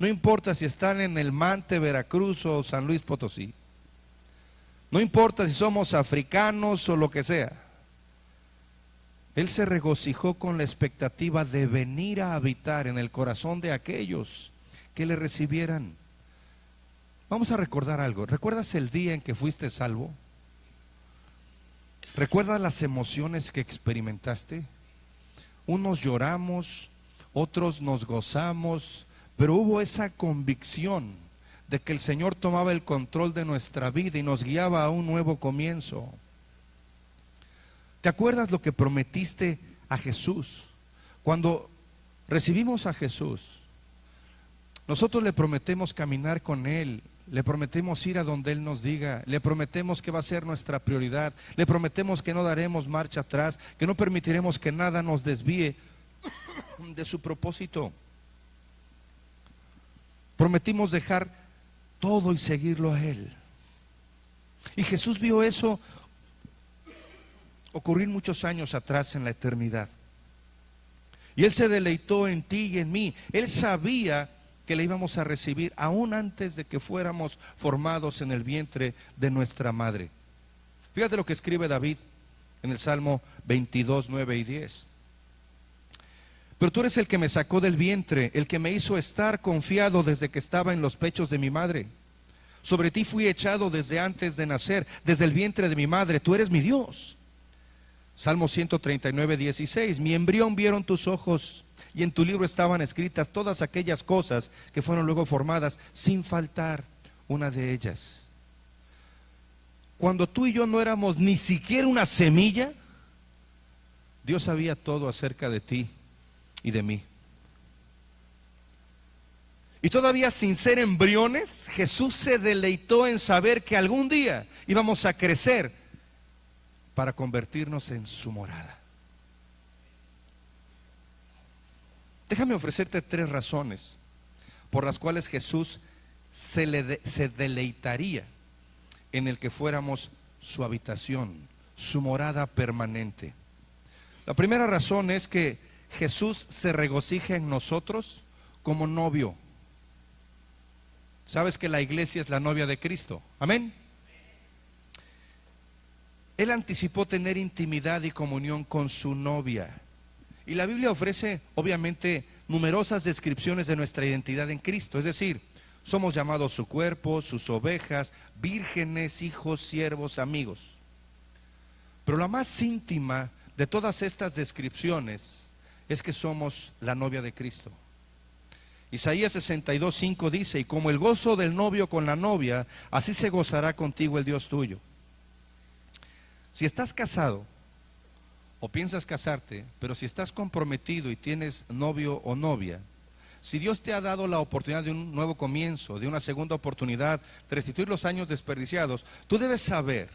No importa si están en el Mante, Veracruz o San Luis Potosí. No importa si somos africanos o lo que sea. Él se regocijó con la expectativa de venir a habitar en el corazón de aquellos que le recibieran. Vamos a recordar algo. ¿Recuerdas el día en que fuiste salvo? ¿Recuerdas las emociones que experimentaste? Unos lloramos, otros nos gozamos, pero hubo esa convicción de que el Señor tomaba el control de nuestra vida y nos guiaba a un nuevo comienzo. ¿Te acuerdas lo que prometiste a Jesús? Cuando recibimos a Jesús, nosotros le prometemos caminar con Él, le prometemos ir a donde Él nos diga, le prometemos que va a ser nuestra prioridad, le prometemos que no daremos marcha atrás, que no permitiremos que nada nos desvíe de su propósito. Prometimos dejar todo y seguirlo a Él. Y Jesús vio eso ocurrir muchos años atrás en la eternidad. Y Él se deleitó en ti y en mí. Él sabía que le íbamos a recibir aún antes de que fuéramos formados en el vientre de nuestra madre. Fíjate lo que escribe David en el Salmo 22, 9 y 10. Pero tú eres el que me sacó del vientre, el que me hizo estar confiado desde que estaba en los pechos de mi madre. Sobre ti fui echado desde antes de nacer, desde el vientre de mi madre. Tú eres mi Dios. Salmo 139, 16. Mi embrión vieron tus ojos, y en tu libro estaban escritas todas aquellas cosas que fueron luego formadas, sin faltar una de ellas. Cuando tú y yo no éramos ni siquiera una semilla, Dios sabía todo acerca de ti y de mí. Y todavía sin ser embriones, Jesús se deleitó en saber que algún día íbamos a crecer para convertirnos en su morada. Déjame ofrecerte 3 razones por las cuales Jesús se deleitaría en el que fuéramos su habitación, su morada permanente. La primera razón es que Jesús se regocija en nosotros como novio. ¿Sabes que la iglesia es la novia de Cristo? Amén. Él anticipó tener intimidad y comunión con su novia. Y la Biblia ofrece, obviamente, numerosas descripciones de nuestra identidad en Cristo. Es decir, somos llamados su cuerpo, sus ovejas, vírgenes, hijos, siervos, amigos. Pero la más íntima de todas estas descripciones es que somos la novia de Cristo. Isaías 62:5 dice: y como el gozo del novio con la novia, así se gozará contigo el Dios tuyo. Si estás casado o piensas casarte, pero si estás comprometido y tienes novio o novia, si Dios te ha dado la oportunidad de un nuevo comienzo, de una segunda oportunidad, de restituir los años desperdiciados, tú debes saber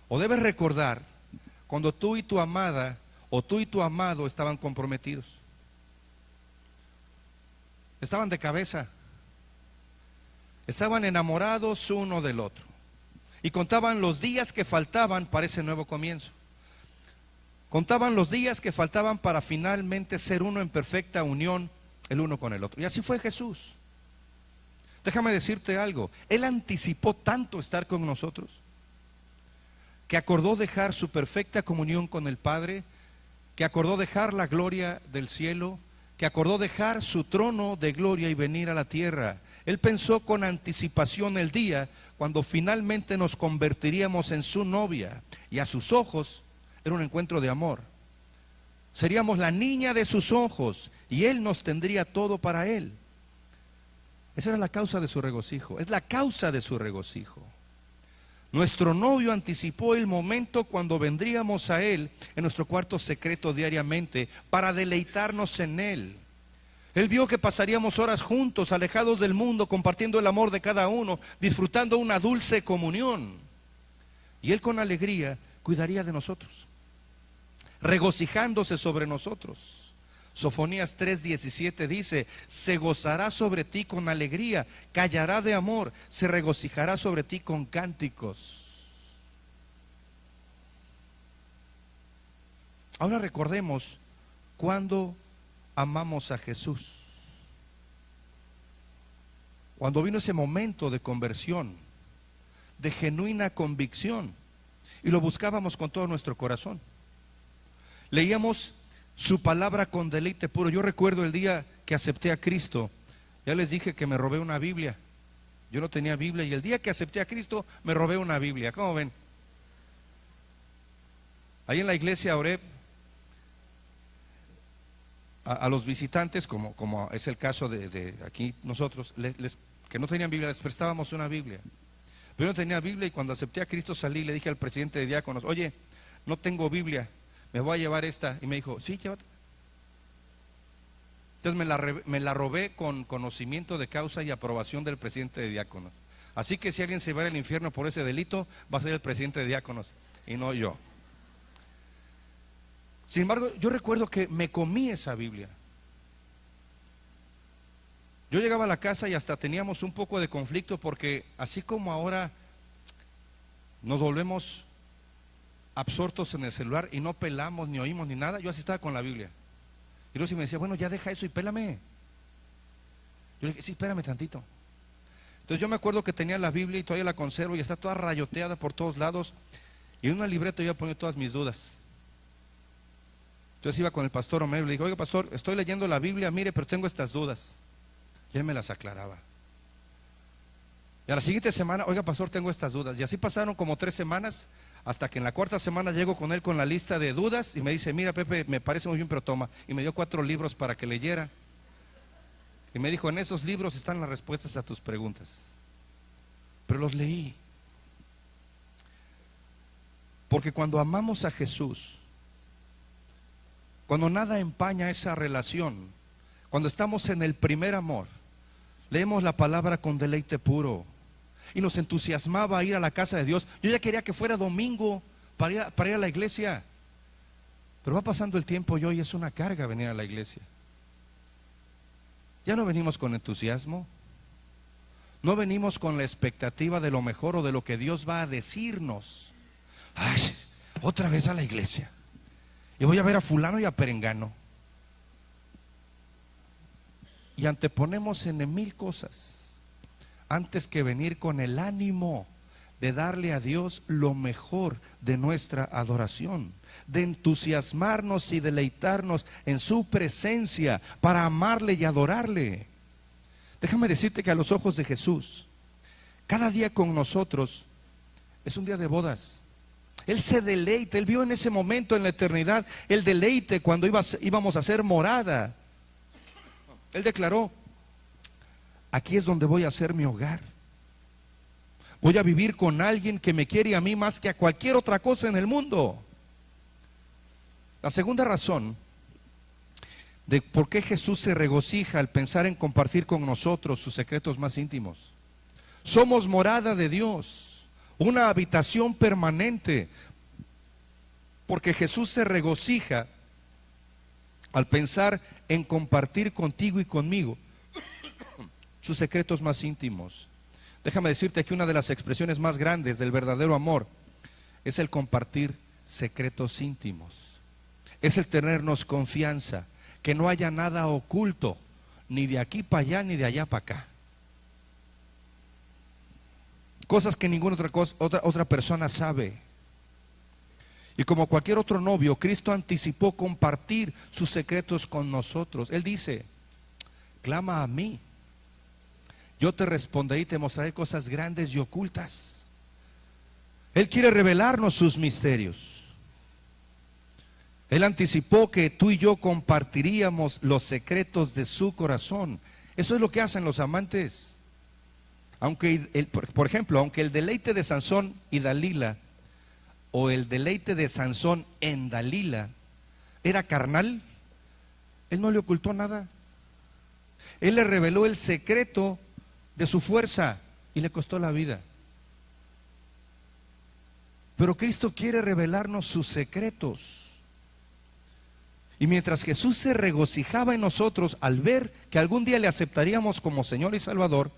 o debes recordar cuando tú y tu amada o tú y tu amado estaban comprometidos. Estaban de cabeza, estaban enamorados uno del otro y contaban los días que faltaban para ese nuevo comienzo. Contaban los días que faltaban para finalmente ser uno en perfecta unión el uno con el otro. Y así fue Jesús. Déjame decirte algo, Él anticipó tanto estar con nosotros, que acordó dejar su perfecta comunión con el Padre, que acordó dejar la gloria del cielo, que acordó dejar su trono de gloria y venir a la tierra. Él pensó con anticipación el día cuando finalmente nos convertiríamos en su novia, y a sus ojos era un encuentro de amor. Seríamos la niña de sus ojos y Él nos tendría todo para Él. Esa era la causa de su regocijo, es la causa de su regocijo. Nuestro novio anticipó el momento cuando vendríamos a Él en nuestro cuarto secreto diariamente para deleitarnos en Él. Él vio que pasaríamos horas juntos, alejados del mundo, compartiendo el amor de cada uno, disfrutando una dulce comunión. Y Él con alegría cuidaría de nosotros, regocijándose sobre nosotros. Sofonías 3:17 dice: se gozará sobre ti con alegría, callará de amor, se regocijará sobre ti con cánticos. Ahora recordemos cuando amamos a Jesús. Cuando vino ese momento de conversión, de genuina convicción, y lo buscábamos con todo nuestro corazón. Leíamos su palabra con deleite puro. Yo recuerdo el día que acepté a Cristo, ya les dije que me robé una Biblia. Yo no tenía Biblia y el día que acepté a Cristo me robé una Biblia. ¿Cómo ven? Ahí en la iglesia Oreb, a los visitantes, como es el caso de aquí nosotros, que no tenían Biblia, les prestábamos una Biblia. Pero yo no tenía Biblia y cuando acepté a Cristo salí y le dije al presidente de diáconos, oye, no tengo Biblia, me voy a llevar esta. Y me dijo, sí, llévate. Entonces me la robé con conocimiento de causa y aprobación del presidente de diáconos. Así que si alguien se va al infierno por ese delito, va a ser el presidente de diáconos y no yo. Sin embargo, yo recuerdo que me comí esa Biblia. Yo llegaba a la casa y hasta teníamos un poco de conflicto porque así como ahora nos volvemos absortos en el celular y no pelamos, ni oímos, ni nada, yo así estaba con la Biblia. Y luego si me decía, bueno, ya deja eso y pélame. Yo le dije, sí, espérame tantito. Entonces yo me acuerdo que tenía la Biblia y todavía la conservo y está toda rayoteada por todos lados. Y en una libreta yo ponía todas mis dudas. Entonces iba con el pastor Homero y le dije, oiga pastor, estoy leyendo la Biblia, mire, pero tengo estas dudas. Y él me las aclaraba. Y a la siguiente semana, oiga pastor, tengo estas dudas. Y así pasaron como 3 semanas, hasta que en la 4ª semana llego con él con la lista de dudas y me dice, mira Pepe, me parece muy bien, pero toma. Y me dio 4 libros para que leyera. Y me dijo, en esos libros están las respuestas a tus preguntas. Pero los leí. Porque cuando amamos a Jesús, cuando nada empaña esa relación, cuando estamos en el primer amor, leemos la palabra con deleite puro y nos entusiasmaba ir a la casa de Dios. Yo ya quería que fuera domingo para ir a la iglesia, pero va pasando el tiempo y hoy es una carga venir a la iglesia. Ya no venimos con entusiasmo, no venimos con la expectativa de lo mejor o de lo que Dios va a decirnos. Ay, otra vez a la iglesia y voy a ver a fulano y a perengano. Y anteponemos en 1000 cosas antes que venir con el ánimo de darle a Dios lo mejor de nuestra adoración, de entusiasmarnos y deleitarnos en su presencia para amarle y adorarle. Déjame decirte que a los ojos de Jesús, cada día con nosotros es un día de bodas. Él se deleita, Él vio en ese momento en la eternidad el deleite cuando íbamos a ser morada. Él declaró, aquí es donde voy a hacer mi hogar. Voy a vivir con alguien que me quiere a mí más que a cualquier otra cosa en el mundo. La segunda razón de por qué Jesús se regocija al pensar en compartir con nosotros sus secretos más íntimos. Somos morada de Dios, una habitación permanente, porque Jesús se regocija al pensar en compartir contigo y conmigo sus secretos más íntimos. Déjame decirte que una de las expresiones más grandes del verdadero amor es el compartir secretos íntimos. Es el tenernos confianza, que no haya nada oculto, ni de aquí para allá, ni de allá para acá. Cosas que ninguna otra persona sabe. Y como cualquier otro novio, Cristo anticipó compartir sus secretos con nosotros. Él dice, clama a mí, yo te responderé y te mostraré cosas grandes y ocultas. Él quiere revelarnos sus misterios. Él anticipó que tú y yo compartiríamos los secretos de su corazón. Eso es lo que hacen los amantes. Aunque, por ejemplo, aunque el deleite de Sansón y Dalila, o el deleite de Sansón en Dalila, era carnal, él no le ocultó nada. Él le reveló el secreto de su fuerza y le costó la vida. Pero Cristo quiere revelarnos sus secretos. Y mientras Jesús se regocijaba en nosotros al ver que algún día le aceptaríamos como Señor y Salvador,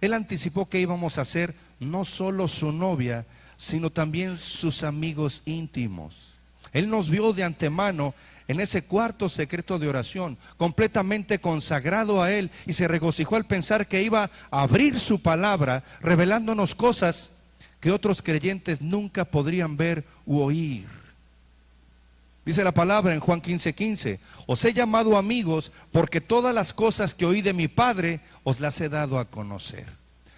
Él anticipó que íbamos a ser no solo su novia, sino también sus amigos íntimos. Él nos vio de antemano en ese cuarto secreto de oración, completamente consagrado a Él, y se regocijó al pensar que iba a abrir su palabra, revelándonos cosas que otros creyentes nunca podrían ver u oír. Dice la palabra en Juan 15:15, os he llamado amigos porque todas las cosas que oí de mi Padre os las he dado a conocer.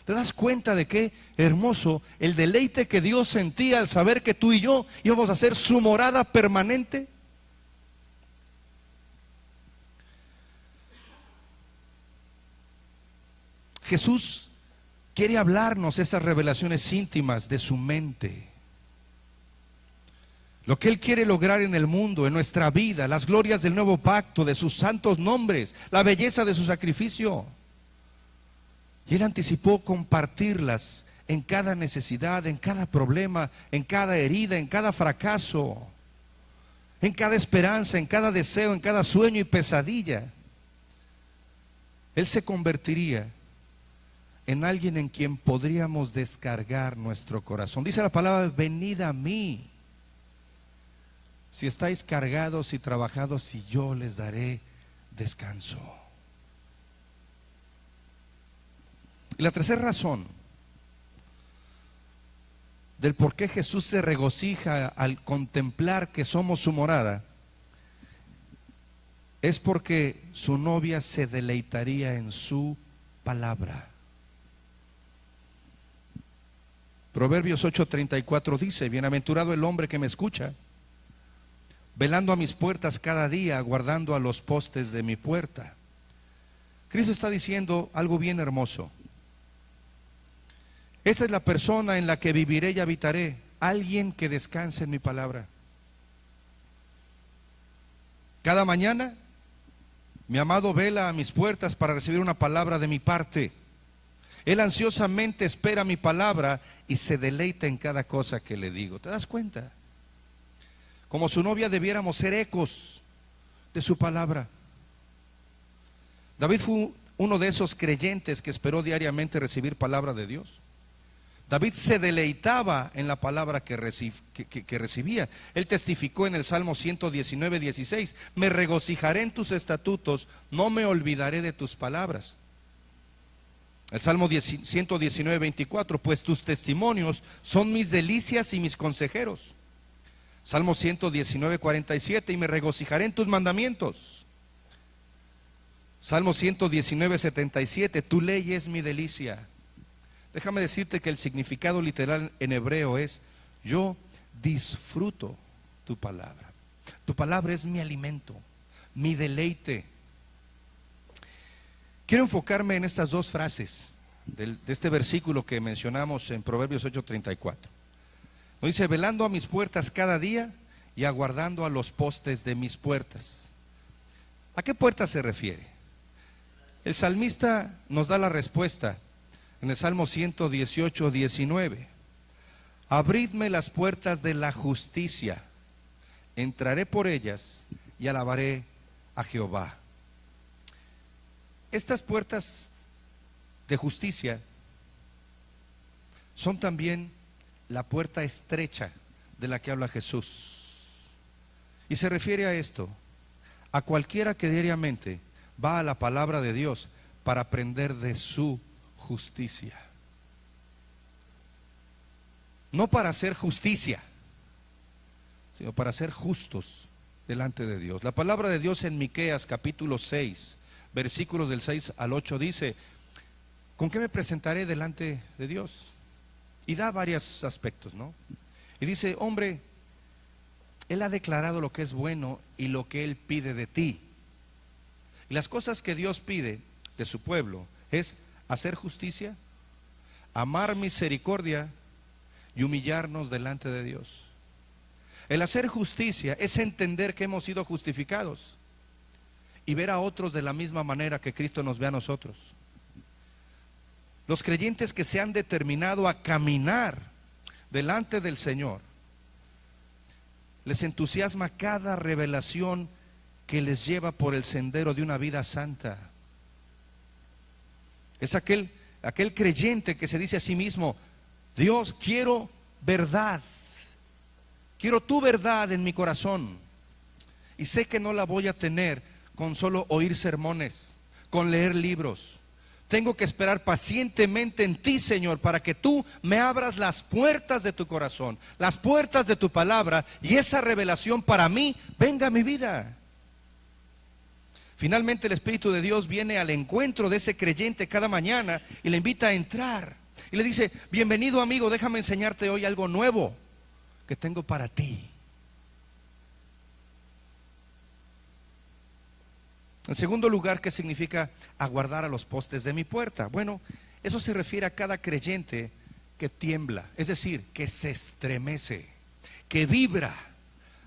¿Te das cuenta de qué hermoso el deleite que Dios sentía al saber que tú y yo íbamos a ser su morada permanente? Jesús quiere hablarnos esas revelaciones íntimas de su mente. Lo que Él quiere lograr en el mundo, en nuestra vida, las glorias del nuevo pacto, de sus santos nombres, la belleza de su sacrificio. Y Él anticipó compartirlas en cada necesidad, en cada problema, en cada herida, en cada fracaso, en cada esperanza, en cada deseo, en cada sueño y pesadilla. Él se convertiría en alguien en quien podríamos descargar nuestro corazón. Dice la palabra, venid a mí, si estáis cargados y trabajados, y yo les daré descanso. Y la tercera razón del por qué Jesús se regocija al contemplar que somos su morada es porque su novia se deleitaría en su palabra. Proverbios 8:34 dice, bienaventurado el hombre que me escucha, velando a mis puertas cada día, guardando a los postes de mi puerta. Cristo está diciendo algo bien hermoso. Esta es la persona en la que viviré y habitaré, alguien que descanse en mi palabra. Cada mañana, mi amado vela a mis puertas para recibir una palabra de mi parte. Él ansiosamente espera mi palabra y se deleita en cada cosa que le digo. ¿Te das cuenta? Como su novia debiéramos ser ecos de su palabra. David fue uno de esos creyentes que esperó diariamente recibir palabra de Dios. David se deleitaba en la palabra que recibía. Él testificó en el Salmo 119:16, me regocijaré en tus estatutos, no me olvidaré de tus palabras. El Salmo 119:24, pues tus testimonios son mis delicias y mis consejeros. Salmo 119:47, y me regocijaré en tus mandamientos. Salmo 119:77, tu ley es mi delicia. Déjame decirte que el significado literal en hebreo es, yo disfruto tu palabra. Tu palabra es mi alimento, mi deleite. Quiero enfocarme en estas dos frases de este versículo que mencionamos en Proverbios 8:34. Dice, velando a mis puertas cada día y aguardando a los postes de mis puertas. ¿A qué puerta se refiere? El salmista nos da la respuesta en el Salmo 118:19. Abridme las puertas de la justicia, entraré por ellas y alabaré a Jehová. Estas puertas de justicia son también la puerta estrecha de la que habla Jesús. Y se refiere a esto, a cualquiera que diariamente va a la palabra de Dios para aprender de su justicia. No para hacer justicia, sino para ser justos delante de Dios. La palabra de Dios en Miqueas capítulo 6, versículos del 6 al 8 dice, ¿con qué me presentaré delante de Dios? Y da varios aspectos, ¿no? Y dice, hombre, Él ha declarado lo que es bueno y lo que Él pide de ti. Y las cosas que Dios pide de su pueblo es hacer justicia, amar misericordia y humillarnos delante de Dios. El hacer justicia es entender que hemos sido justificados y ver a otros de la misma manera que Cristo nos ve a nosotros. Los creyentes que se han determinado a caminar delante del Señor, les entusiasma cada revelación que les lleva por el sendero de una vida santa. Es aquel creyente que se dice a sí mismo, Dios, quiero verdad, Quiero tu verdad en mi corazón. Y sé que no la voy a tener con solo oír sermones, con leer libros. Tengo que esperar pacientemente en ti, Señor, para que tú me abras las puertas de tu corazón, las puertas de tu palabra, y esa revelación para mí venga a mi vida. Finalmente el Espíritu de Dios viene al encuentro de ese creyente cada mañana y le invita a entrar. Y le dice: bienvenido, amigo, déjame enseñarte hoy algo nuevo que tengo para ti. En segundo lugar, ¿qué significa aguardar a los postes de mi puerta? Bueno, eso se refiere a cada creyente que tiembla, es decir, que se estremece, que vibra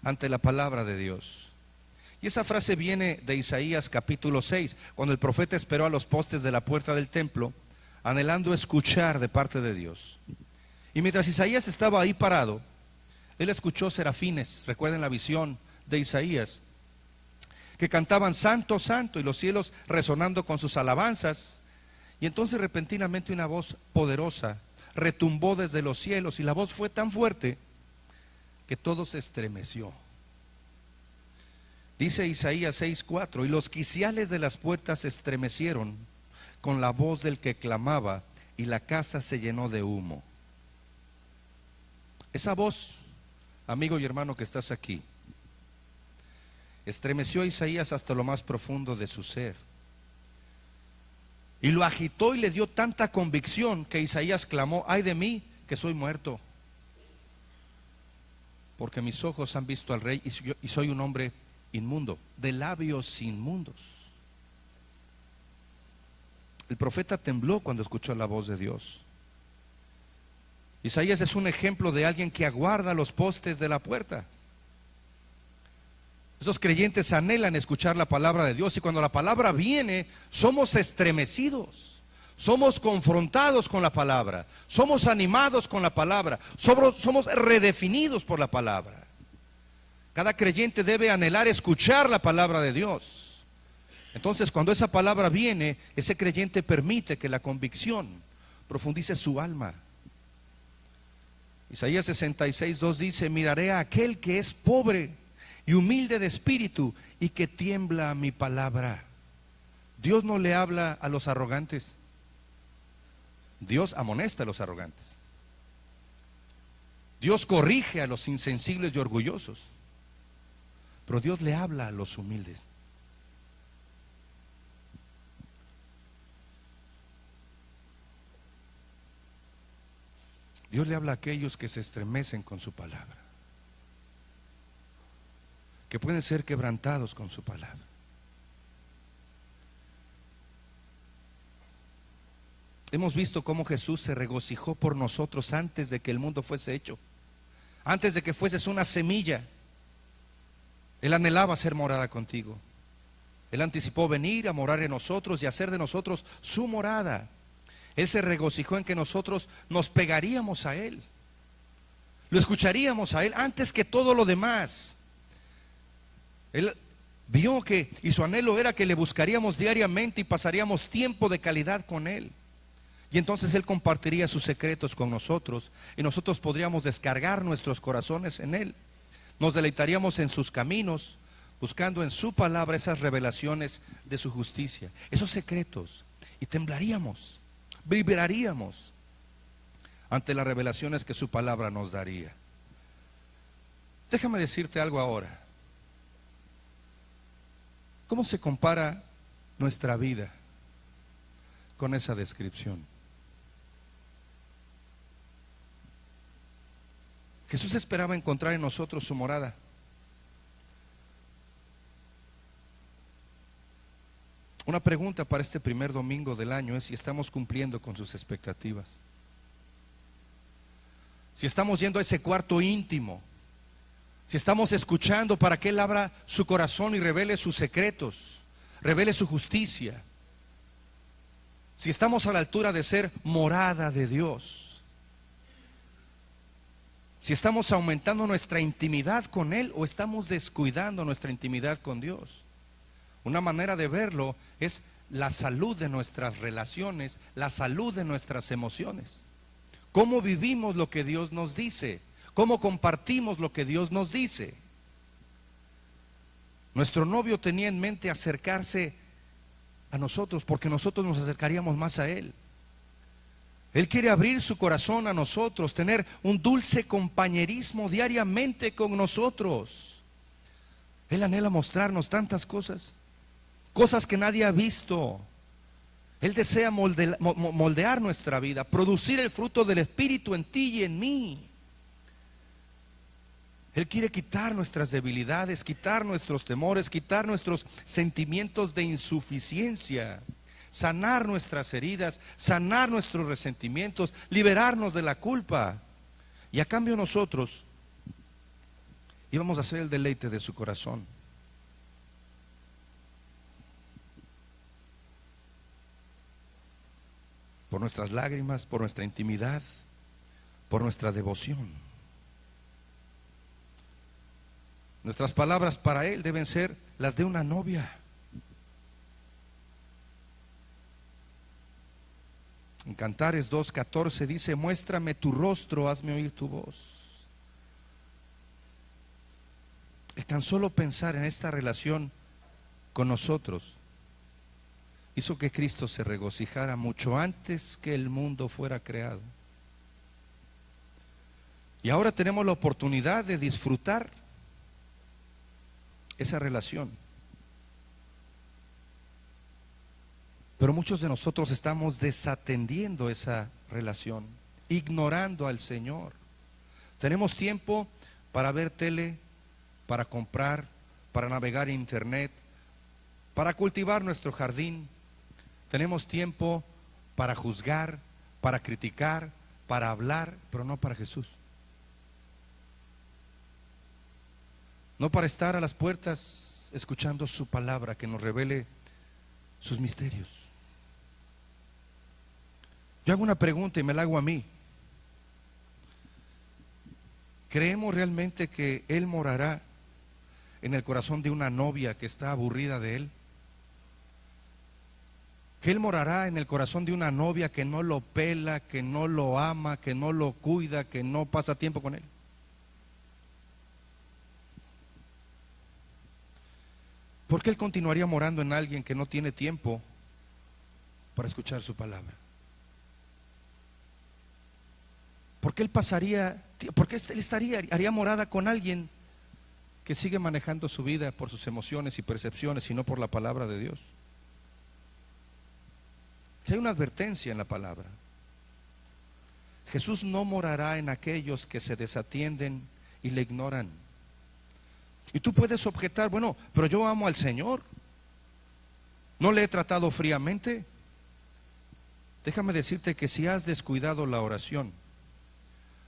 ante la palabra de Dios. Y esa frase viene de Isaías capítulo 6, cuando el profeta esperó a los postes de la puerta del templo, anhelando escuchar de parte de Dios. Y mientras Isaías estaba ahí parado, él escuchó serafines, recuerden la visión de Isaías, que cantaban santo, santo, y los cielos resonando con sus alabanzas. Y entonces repentinamente una voz poderosa retumbó desde los cielos, y la voz fue tan fuerte que todo se estremeció. Dice Isaías 6:4: y los quiciales de las puertas se estremecieron con la voz del que clamaba, y la casa se llenó de humo. Esa voz, amigo y hermano que estás aquí, estremeció a Isaías hasta lo más profundo de su ser, y lo agitó y le dio tanta convicción que Isaías clamó: ay de mí, que soy muerto, porque mis ojos han visto al Rey, y soy un hombre inmundo, de labios inmundos. El profeta tembló cuando escuchó la voz de Dios. Isaías es un ejemplo de alguien que aguarda los postes de la puerta. Esos creyentes anhelan escuchar la palabra de Dios, y cuando la palabra viene, somos estremecidos, somos confrontados con la palabra, somos animados con la palabra, somos redefinidos por la palabra. Cada creyente debe anhelar escuchar la palabra de Dios. Entonces, cuando esa palabra viene, ese creyente permite que la convicción profundice su alma. Isaías 66:2 dice: miraré a aquel que es pobre y humilde de espíritu, y que tiembla a mi palabra. Dios no le habla a los arrogantes. Dios amonesta a los arrogantes. Dios corrige a los insensibles y orgullosos. Pero Dios le habla a los humildes. Dios le habla a aquellos que se estremecen con su palabra, que pueden ser quebrantados con su palabra. Hemos visto cómo Jesús se regocijó por nosotros antes de que el mundo fuese hecho, antes de que fueses una semilla. Él anhelaba ser morada contigo. Él anticipó venir a morar en nosotros y hacer de nosotros su morada. Él se regocijó en que nosotros nos pegaríamos a Él, lo escucharíamos a Él antes que todo lo demás. Él vio que, y su anhelo era que le buscaríamos diariamente y pasaríamos tiempo de calidad con Él. Y entonces Él compartiría sus secretos con nosotros, y nosotros podríamos descargar nuestros corazones en Él. Nos deleitaríamos en sus caminos, buscando en su palabra esas revelaciones de su justicia, esos secretos, y temblaríamos, vibraríamos ante las revelaciones que su palabra nos daría. Déjame decirte algo ahora. ¿Cómo se compara nuestra vida con esa descripción? Jesús esperaba encontrar en nosotros su morada. Una pregunta para este primer domingo del año es si estamos cumpliendo con sus expectativas. Si estamos yendo a ese cuarto íntimo, si estamos escuchando para que Él abra su corazón y revele sus secretos, revele su justicia. Si estamos a la altura de ser morada de Dios. Si estamos aumentando nuestra intimidad con Él o estamos descuidando nuestra intimidad con Dios. Una manera de verlo es la salud de nuestras relaciones, la salud de nuestras emociones. ¿Cómo vivimos lo que Dios nos dice? cómo compartimos lo que Dios nos dice. Nuestro novio tenía en mente acercarse a nosotros porque nosotros nos acercaríamos más a Él. Él quiere abrir su corazón a nosotros, tener un dulce compañerismo diariamente con nosotros. Él anhela mostrarnos tantas cosas, cosas que nadie ha visto. Él desea moldear nuestra vida, producir el fruto del Espíritu en ti y en mí. Él quiere quitar nuestras debilidades, quitar nuestros temores, quitar nuestros sentimientos de insuficiencia, sanar nuestras heridas, sanar nuestros resentimientos, liberarnos de la culpa. Y a cambio nosotros íbamos a ser el deleite de su corazón. Por nuestras lágrimas, por nuestra intimidad, por nuestra devoción. Nuestras palabras para Él deben ser las de una novia. En Cantares 2:14 dice: muéstrame tu rostro, hazme oír tu voz. El tan solo pensar en esta relación con nosotros hizo que Cristo se regocijara mucho antes que el mundo fuera creado. Y ahora tenemos la oportunidad de disfrutar esa relación. Pero muchos de nosotros estamos desatendiendo esa relación, ignorando al Señor. Tenemos tiempo para ver tele, para comprar, para navegar en internet, para cultivar nuestro jardín. Tenemos tiempo para juzgar, para criticar, para hablar, pero no para Jesús. No para estar a las puertas escuchando su palabra que nos revele sus misterios. Yo hago una pregunta y me la hago a mí. ¿Creemos realmente que Él morará en el corazón de una novia que está aburrida de Él? ¿Que Él morará en el corazón de una novia que no lo pela, que no lo ama, que no lo cuida, que no pasa tiempo con Él? ¿Por qué Él continuaría morando en alguien que no tiene tiempo para escuchar su palabra? ¿Por qué Él haría morada con alguien que sigue manejando su vida por sus emociones y percepciones y no por la palabra de Dios? Que hay una advertencia en la palabra. Jesús no morará en aquellos que se desatienden y le ignoran. Y tú puedes objetar: bueno, pero yo amo al Señor, no le he tratado fríamente. Déjame decirte que si has descuidado la oración,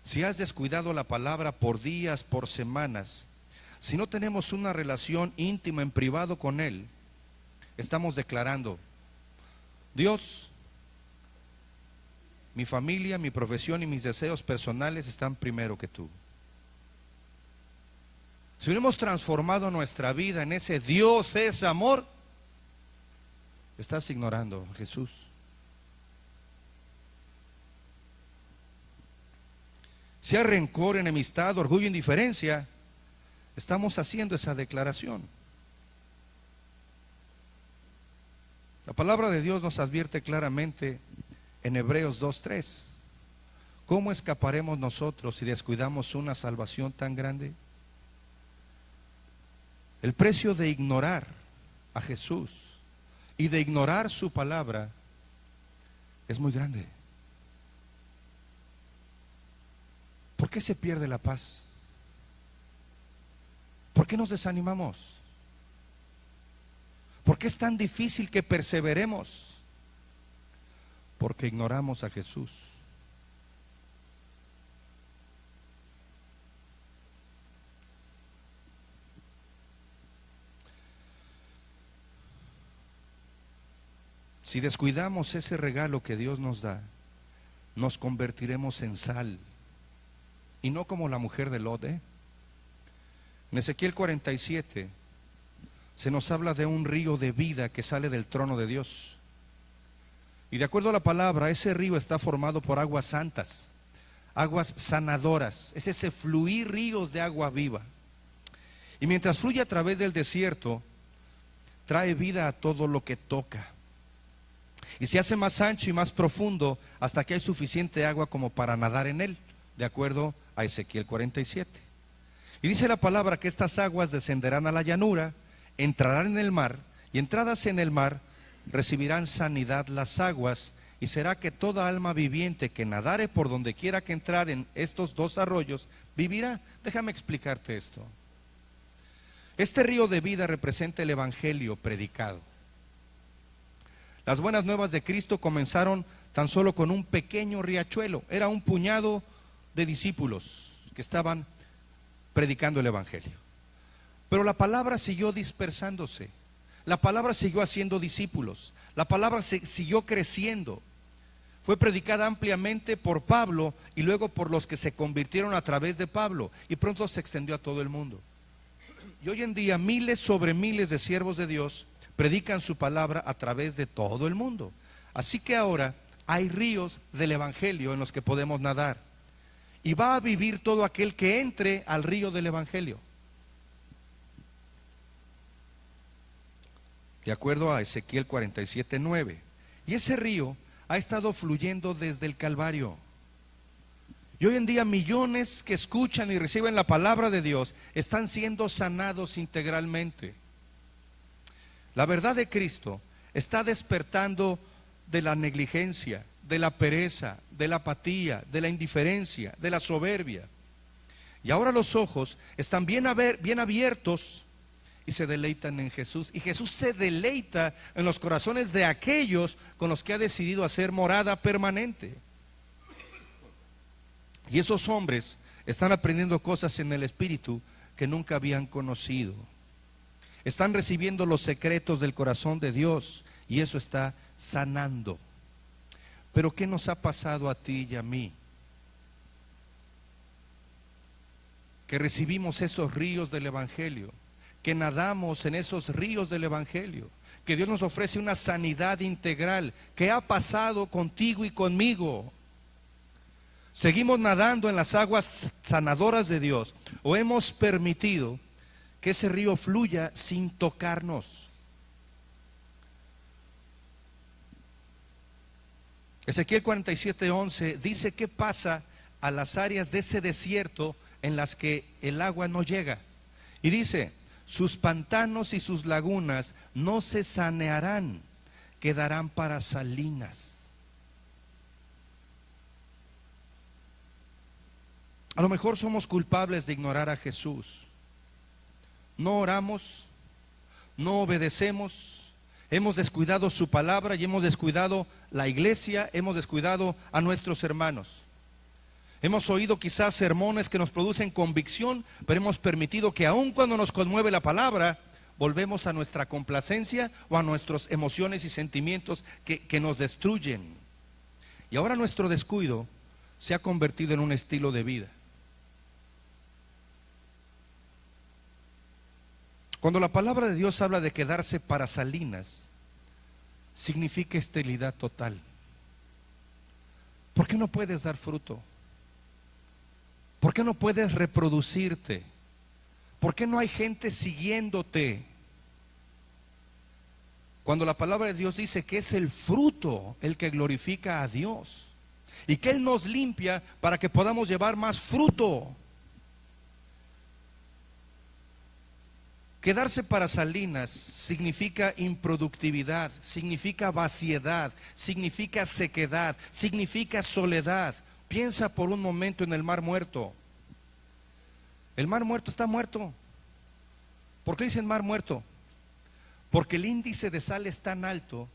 si has descuidado la palabra por días, por semanas, si no tenemos una relación íntima en privado con Él, estamos declarando: Dios, mi familia, mi profesión y mis deseos personales están primero que tú. Si no hemos transformado nuestra vida en ese Dios es amor, estás ignorando a Jesús. Si hay rencor, enemistad, orgullo, indiferencia, estamos haciendo esa declaración. La palabra de Dios nos advierte claramente en Hebreos 2:3. ¿Cómo escaparemos nosotros si descuidamos una salvación tan grande? El precio de ignorar a Jesús y de ignorar su palabra es muy grande. ¿Por qué se pierde la paz? ¿Por qué nos desanimamos? ¿Por qué es tan difícil que perseveremos? Porque ignoramos a Jesús. Si descuidamos ese regalo que Dios nos da, nos convertiremos en sal. Y no como la mujer de Lot. En Ezequiel 47 se nos habla de un río de vida que sale del trono de Dios. Y de acuerdo a la palabra, ese río está formado por aguas santas, aguas sanadoras, es ese fluir ríos de agua viva. Y mientras fluye a través del desierto, trae vida a todo lo que toca. Y se hace más ancho y más profundo hasta que hay suficiente agua como para nadar en él, de acuerdo a Ezequiel 47. Y dice la palabra que estas aguas descenderán a la llanura, entrarán en el mar, y entradas en el mar recibirán sanidad las aguas, y será que toda alma viviente que nadare por donde quiera que entrar en estos dos arroyos, vivirá. Déjame explicarte esto. Este río de vida representa el evangelio predicado. Las buenas nuevas de Cristo comenzaron tan solo con un pequeño riachuelo. Era un puñado de discípulos que estaban predicando el evangelio. Pero la palabra siguió dispersándose. La palabra siguió haciendo discípulos. La palabra siguió creciendo. Fue predicada ampliamente por Pablo y luego por los que se convirtieron a través de Pablo, y pronto se extendió a todo el mundo. Y hoy en día miles sobre miles de siervos de Dios predican su palabra a través de todo el mundo. Así que ahora hay ríos del evangelio en los que podemos nadar. Y va a vivir todo aquel que entre al río del evangelio. De acuerdo a Ezequiel 47:9. Y ese río ha estado fluyendo desde el Calvario. Y hoy en día millones que escuchan y reciben la palabra de Dios están siendo sanados integralmente. La verdad de Cristo está despertando de la negligencia, de la pereza, de la apatía, de la indiferencia, de la soberbia. Y ahora los ojos están bien abiertos y se deleitan en Jesús. Y Jesús se deleita en los corazones de aquellos con los que ha decidido hacer morada permanente. Y esos hombres están aprendiendo cosas en el Espíritu que nunca habían conocido. Están recibiendo los secretos del corazón de Dios y eso está sanando. Pero ¿qué nos ha pasado a ti y a mí? Que recibimos esos ríos del Evangelio, que nadamos en esos ríos del Evangelio, que Dios nos ofrece una sanidad integral. ¿Qué ha pasado contigo y conmigo? ¿Seguimos nadando en las aguas sanadoras de Dios o hemos permitido que ese río fluya sin tocarnos? Ezequiel 47:11 dice qué pasa a las áreas de ese desierto en las que el agua no llega. Y dice, sus pantanos y sus lagunas no se sanearán, quedarán para salinas. A lo mejor somos culpables de ignorar a Jesús. No oramos, no obedecemos, hemos descuidado su palabra y hemos descuidado la iglesia, hemos descuidado a nuestros hermanos. Hemos oído quizás sermones que nos producen convicción, pero hemos permitido que aun cuando nos conmueve la palabra, volvemos a nuestra complacencia o a nuestras emociones y sentimientos que nos destruyen. Y ahora nuestro descuido se ha convertido en un estilo de vida. Cuando la palabra de Dios habla de quedarse para salinas, significa esterilidad total. ¿Por qué no puedes dar fruto? ¿Por qué no puedes reproducirte? ¿Por qué no hay gente siguiéndote? Cuando la palabra de Dios dice que es el fruto el que glorifica a Dios y que Él nos limpia para que podamos llevar más fruto. Quedarse para salinas significa improductividad, significa vaciedad, significa sequedad, significa soledad. Piensa por un momento en el Mar Muerto. El Mar Muerto está muerto. ¿Por qué dicen Mar Muerto? Porque el índice de sal es tan alto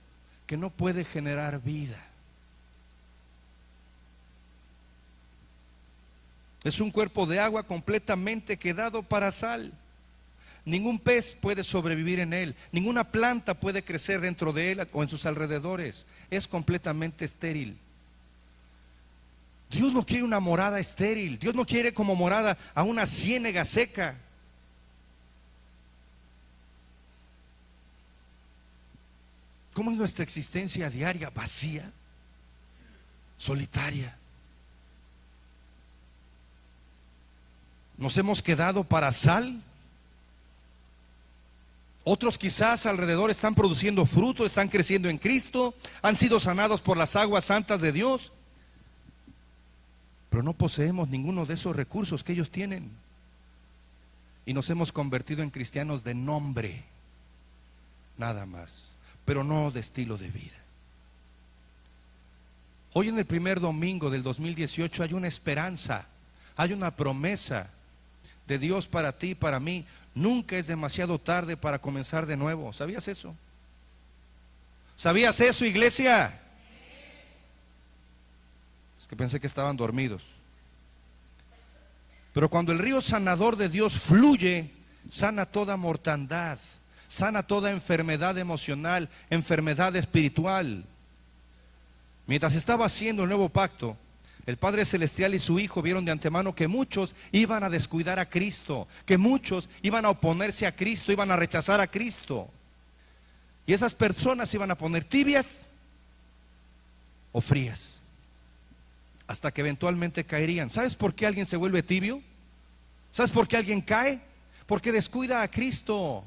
que no puede generar vida. Es un cuerpo de agua completamente quedado para sal. Ningún pez puede sobrevivir en él, ninguna planta puede crecer dentro de él o en sus alrededores. Es completamente estéril. Dios no quiere una morada estéril. Dios no quiere como morada a una ciénaga seca. ¿Cómo es nuestra existencia diaria? Vacía, solitaria. Nos hemos quedado para sal. Otros quizás alrededor están produciendo fruto, están creciendo en Cristo, han sido sanados por las aguas santas de Dios, pero no poseemos ninguno de esos recursos que ellos tienen. Y nos hemos convertido en cristianos de nombre, nada más, pero no de estilo de vida. Hoy en el primer domingo del 2018 hay una esperanza, hay una promesa de Dios para ti y para mí. Nunca es demasiado tarde para comenzar de nuevo. ¿Sabías eso? ¿Sabías eso, iglesia? Es que pensé que estaban dormidos. Pero cuando el río sanador de Dios fluye, sana toda mortandad, sana toda enfermedad emocional, enfermedad espiritual. Mientras estaba haciendo el nuevo pacto, el Padre Celestial y su Hijo vieron de antemano que muchos iban a descuidar a Cristo, que muchos iban a oponerse a Cristo, iban a rechazar a Cristo. Y esas personas iban a poner tibias o frías, hasta que eventualmente caerían. ¿Sabes por qué alguien se vuelve tibio? ¿Sabes por qué alguien cae? Porque descuida a Cristo.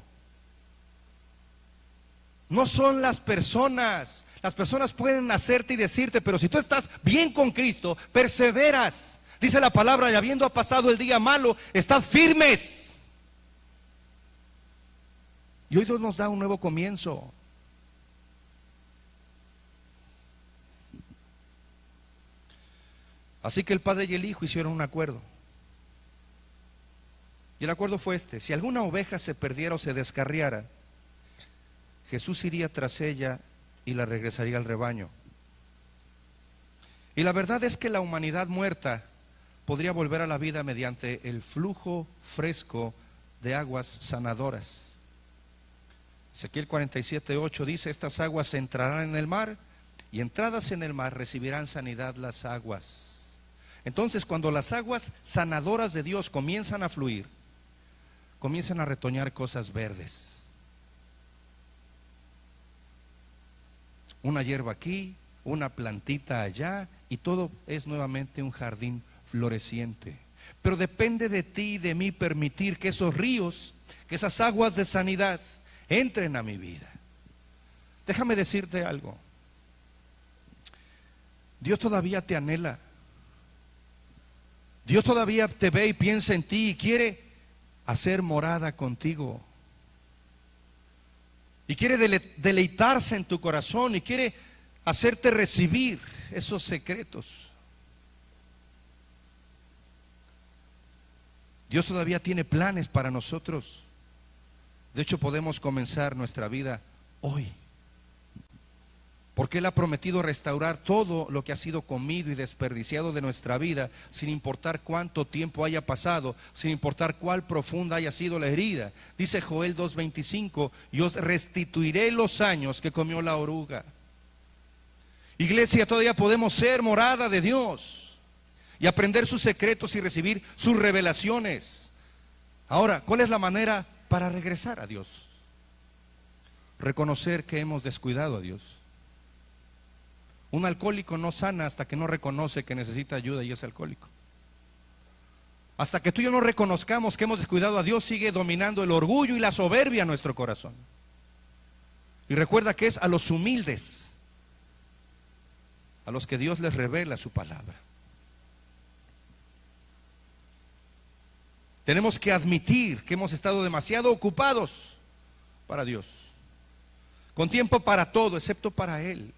No son las personas. Las personas pueden hacerte y decirte, pero si tú estás bien con Cristo, perseveras. Dice la palabra, y habiendo pasado el día malo, estad firmes. Y hoy Dios nos da un nuevo comienzo. Así que el Padre y el Hijo hicieron un acuerdo. Y el acuerdo fue este: si alguna oveja se perdiera o se descarriara, Jesús iría tras ella y la regresaría al rebaño. Y la verdad es que la humanidad muerta podría volver a la vida mediante el flujo fresco de aguas sanadoras. Ezequiel 47:8 dice: estas aguas entrarán en el mar, y entradas en el mar recibirán sanidad las aguas. Entonces, cuando las aguas sanadoras de Dios comienzan a fluir, comienzan a retoñar cosas verdes. Una hierba aquí, una plantita allá, y todo es nuevamente un jardín floreciente. Pero depende de ti y de mí permitir que esos ríos, que esas aguas de sanidad entren a mi vida. Déjame decirte algo. Dios todavía te anhela. Dios todavía te ve y piensa en ti y quiere hacer morada contigo. Y quiere deleitarse en tu corazón y quiere hacerte recibir esos secretos. Dios todavía tiene planes para nosotros. De hecho, podemos comenzar nuestra vida hoy, porque Él ha prometido restaurar todo lo que ha sido comido y desperdiciado de nuestra vida, sin importar cuánto tiempo haya pasado, sin importar cuál profunda haya sido la herida. Dice Joel 2:25, y os restituiré los años que comió la oruga. Iglesia, todavía podemos ser morada de Dios y aprender sus secretos y recibir sus revelaciones. Ahora, ¿cuál es la manera para regresar a Dios? Reconocer que hemos descuidado a Dios. Un alcohólico no sana hasta que no reconoce que necesita ayuda y es alcohólico. Hasta que tú y yo no reconozcamos que hemos descuidado a Dios, sigue dominando el orgullo y la soberbia en nuestro corazón. Y recuerda que es a los humildes a los que Dios les revela su palabra. Tenemos que admitir que hemos estado demasiado ocupados para Dios, con tiempo para todo excepto para Él.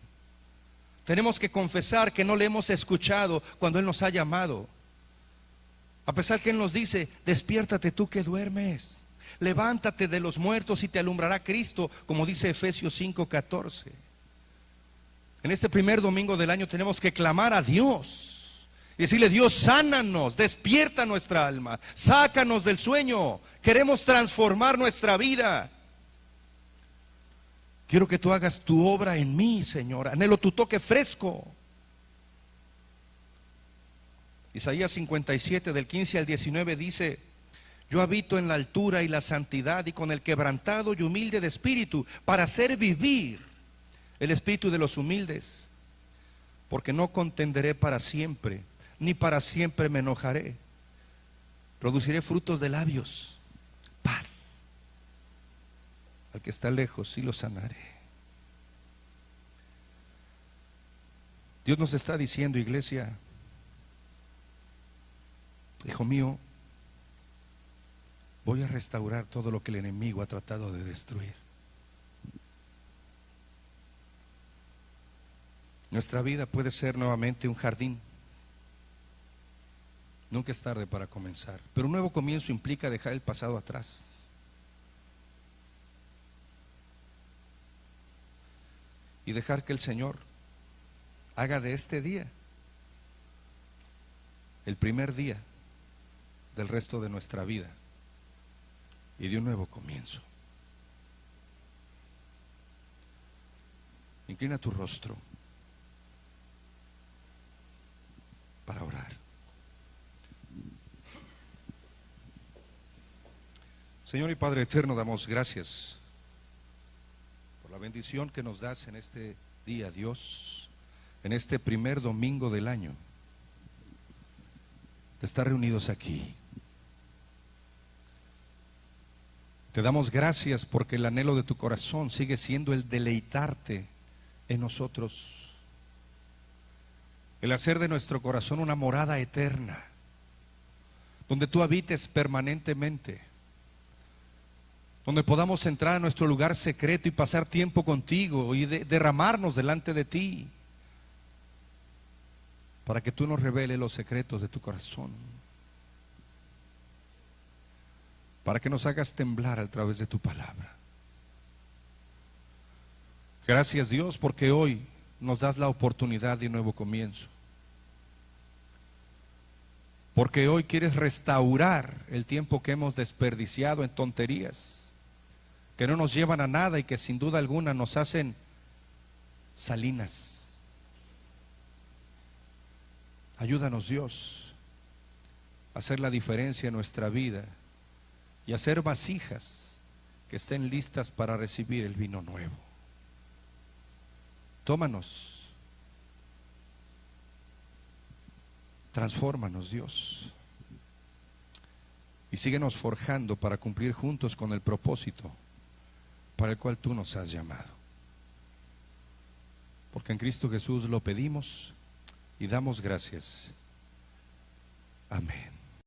Tenemos que confesar que no le hemos escuchado cuando Él nos ha llamado. A pesar que Él nos dice: despiértate tú que duermes, levántate de los muertos y te alumbrará Cristo, como dice Efesios 5:14. En este primer domingo del año tenemos que clamar a Dios y decirle: Dios, sánanos, despierta nuestra alma, sácanos del sueño, queremos transformar nuestra vida. Quiero que tú hagas tu obra en mí, Señor. Anhelo tu toque fresco. Isaías 57, del 15 al 19 dice: yo habito en la altura y la santidad, y con el quebrantado y humilde de espíritu, para hacer vivir el espíritu de los humildes. Porque no contenderé para siempre, ni para siempre me enojaré. Produciré frutos de labios, paz. Al que está lejos, sí lo sanaré. Dios nos está diciendo, iglesia, hijo mío, voy a restaurar todo lo que el enemigo ha tratado de destruir. Nuestra vida puede ser nuevamente un jardín. Nunca es tarde para comenzar, pero un nuevo comienzo implica dejar el pasado atrás. Y dejar que el Señor haga de este día el primer día del resto de nuestra vida y de un nuevo comienzo. Inclina tu rostro para orar. Señor y Padre eterno, damos gracias por la bendición que nos das en este día, Dios, en este primer domingo del año, de estar reunidos aquí. Te damos gracias porque el anhelo de tu corazón sigue siendo el deleitarte en nosotros, el hacer de nuestro corazón una morada eterna, donde tú habites permanentemente, donde podamos entrar a nuestro lugar secreto y pasar tiempo contigo y derramarnos delante de ti, para que tú nos reveles los secretos de tu corazón, para que nos hagas temblar a través de tu palabra. Gracias, Dios, porque hoy nos das la oportunidad de un nuevo comienzo, porque hoy quieres restaurar el tiempo que hemos desperdiciado en tonterías que no nos llevan a nada y que sin duda alguna nos hacen salinas. Ayúdanos, Dios, a hacer la diferencia en nuestra vida y a hacer vasijas que estén listas para recibir el vino nuevo. Tómanos, transfórmanos, Dios, y síguenos forjando para cumplir juntos con el propósito para el cual tú nos has llamado. Porque en Cristo Jesús lo pedimos y damos gracias. Amén.